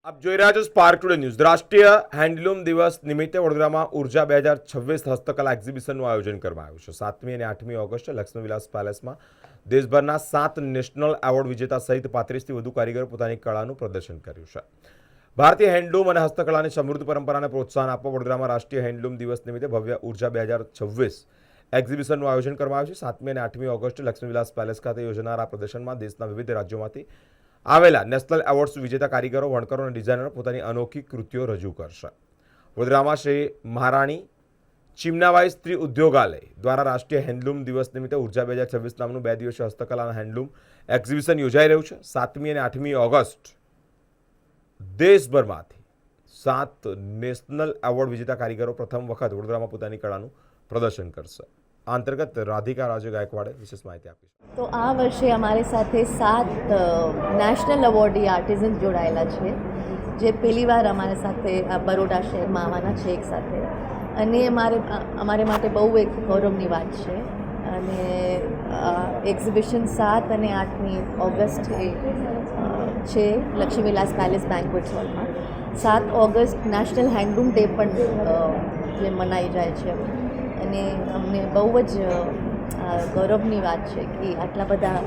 આપ જોઈ રહ્યા છો સ્પાર્ક ટુડે ન્યૂઝ। રાષ્ટ્રીય હેન્ડલૂમ દિવસ નિમિત્તે વડોદરામાં ઉર્જા 2026 હસ્તકલા એક્ઝિબિશનનું આયોજન કરવામાં આવ્યું છે। 7મી અને 8મી ઓગસ્ટે લક્ષ્મીવિલાસ પેલેસમાં દેશભરના 7 નેશનલ એવોર્ડ વિજેતા સહિત 35થી વધુ કારીગરો પોતાની કળાનું પ્રદર્શન કર્યું છે। ભારતીય હેન્ડલૂમ અને હસ્તકલાની સમૃદ્ધ પરંપરાને પ્રોત્સાહન આપવા વડોદરામાં રાષ્ટ્રીય હેન્ડલૂમ દિવસ નિમિત્તે ભવ્ય ઉર્જા 2026 એક્ઝિબિશનનું આયોજન કરવામાં આવ્યું છે। 7મી અને 8મી ઓગસ્ટે લક્ષ્મીવિલાસ પેલેસ ખાતે યોજાનાર આ પ્રદર્શનમાં દેશના વિવિધ રાજ્યોમાંથી આવેલા નેશનલ એવોર્ડ્સ વિજેતા કારીગરો, વણકરો અને ડિઝાઇનરો પોતાની અનોખી કૃતિઓ રજૂ કરશે। વડોદરામાં શ્રી મહારાણી ચિમનાબાઈ સ્ત્રી ઉદ્યોગાલય દ્વારા રાષ્ટ્રીય હેન્ડલૂમ દિવસ નિમિત્તે ઉર્જા 2026 નામનું 2 દિવસીય હસ્તકલા અને હેન્ડલૂમ એક્ઝિબિશન યોજાઈ રહ્યું છે। 7મી અને 8મી ઓગસ્ટ દેશભરમાંથી 7 નેશનલ એવોર્ડ વિજેતા કારીગરો પ્રથમ વખત વડોદરામાં પોતાની કળાનું પ્રદર્શન કરશે। આ અંતર્ગત રાધિકા રાજુ ગાયકવાડે વિશેષ માહિતી આપી છે। तो आ वर्षे अमारे साथे 7 नेशनल अवॉर्डी आर्टिजन जोड़ायेला छे, जे पहली बार अमारे साथे बरोडा शहर में आवाना छे एक साथे, अने अमारे माटे बहु एक गौरवनी वात छे। अने एक्झिबिशन 7 અને 8મી ઓગસ્ટે છે લક્ષ્મીવિલાસ પેલેસ બેન્ક્વેટ હોલમાં। 7 ઓગસ્ટ નેશનલ હેન્ડલૂમ ડે પણ જે મનાઈ જાય છે અને અમને બહુ જ ગૌરવની વાત છે કે આટલા બધા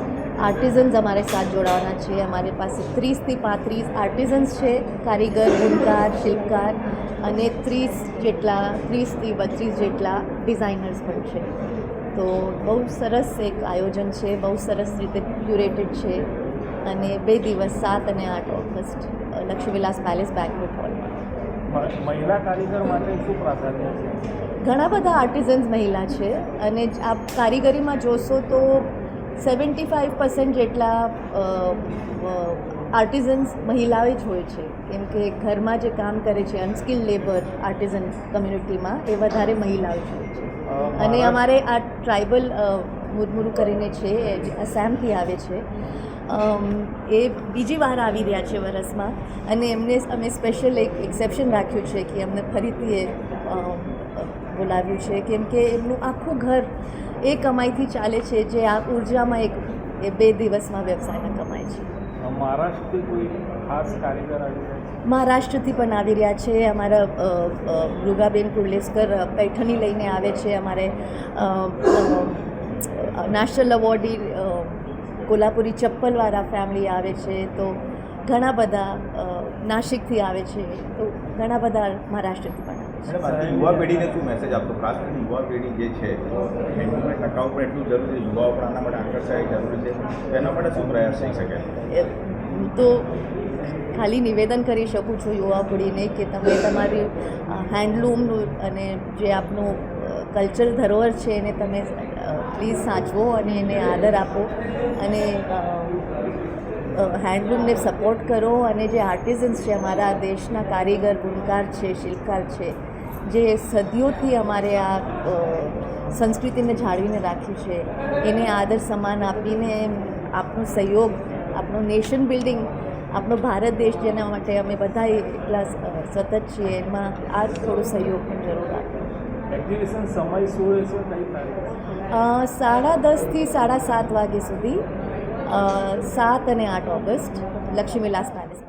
આર્ટિઝન્સ અમારે સાથ જોડાવાના છે। અમારી પાસે 30થી 35 આર્ટિઝન્સ છે, કારીગર, બુનકાર, શિલ્પકાર અને 30થી 32 જેટલા ડિઝાઇનર્સ પણ છે। તો બહુ સરસ એક આયોજન છે, બહુ સરસ રીતે ક્યુરેટેડ છે અને 2 દિવસ 7 અને 8 ઓગસ્ટ લક્ષ્મીવિલાસ પેલેસ બેન્ક્વેટ હોલમાં। મહિલા કારીગર માટે શું પ્રાધાન્ય છે? ઘણા બધા આર્ટિઝન્સ મહિલા છે અને આપ કારીગરીમાં જોશો તો 75% જેટલા આર્ટિઝન્સ મહિલાઓ જ હોય છે, કેમ કે ઘરમાં જે કામ કરે છે અનસ્કિલ્ડ લેબર આર્ટિઝન કમ્યુનિટીમાં એ વધારે મહિલાઓ જ હોય છે। અને અમારે આ ટ્રાઇબલ મુરમુરુ કરીને છે, આસામથી આવે છે, એ બીજી વાર આવી રહ્યા છે વરસમાં અને એમને અમે સ્પેશિયલ એક એક્સેપ્શન રાખ્યું છે કે અમને ફરીથી એ બોલાવ્યું છે, કેમ કે એમનું આખું ઘર એ કમાઈથી ચાલે છે, જે આ ઉર્જામાં એ 2 દિવસમાં વ્યવસાયમાં કમાય છે। મહારાષ્ટ્રથી કોઈ ખાસ કારીગર આવી રહ્યા છે? મહારાષ્ટ્રથી પણ આવી રહ્યા છે। અમારા મૃગાબેન કુર્લેસ્કર પૈઠણી લઈને આવે છે। અમારે નેશનલ એવોર્ડી કોલ્હાપુરી ચપ્પલવાળા ફેમિલી આવે છે। તો ઘણા બધા નાસિકથી આવે છે, તો ઘણા બધા મહારાષ્ટ્રથી પણ આવે છે। યુવા પેઢીને શું મેસેજ આપતો? ખાસ કરીને યુવા પેઢી જે છે હેન્ડલૂમને ટકાઉ પણ એટલું જરૂરી છે, યુવાઓ પણ આના માટે આકર્ષાય જરૂરી છે, તેના માટે શું પ્રયાસ થઈ શકે? હું તો ખાલી નિવેદન કરી શકું છું યુવા પેઢીને કે તમે તમારી હેન્ડલૂમનું અને જે આપનું કલ્ચરલ ધરોહર છે એને તમે પ્લીઝ સાચવો અને એને આદર આપો અને હેન્ડલૂમને સપોર્ટ કરો। અને જે આર્ટિઝન્સ છે, અમારા દેશના કારીગર, બુનકાર છે, શિલ્પકાર છે, જે સદીઓથી અમારે આ સંસ્કૃતિને જાળવીને રાખ્યું છે, એને આદર સમાન આપીને આપનો સહયોગ, આપણો નેશન બિલ્ડિંગ, આપણો ભારત દેશ જેના માટે અમે બધા એટલા સતત છીએ, એમાં આ થોડો સહયોગ પણ જરૂર આપો। એક્ઝિબિશન સમય શું રહેશે? કઈ તારીખ? 10:30 થી 7:30 વાગ્યા સુધી 7 અને 8 ઓગસ્ટ લક્ષ્મીવિલાસ પેલેસ।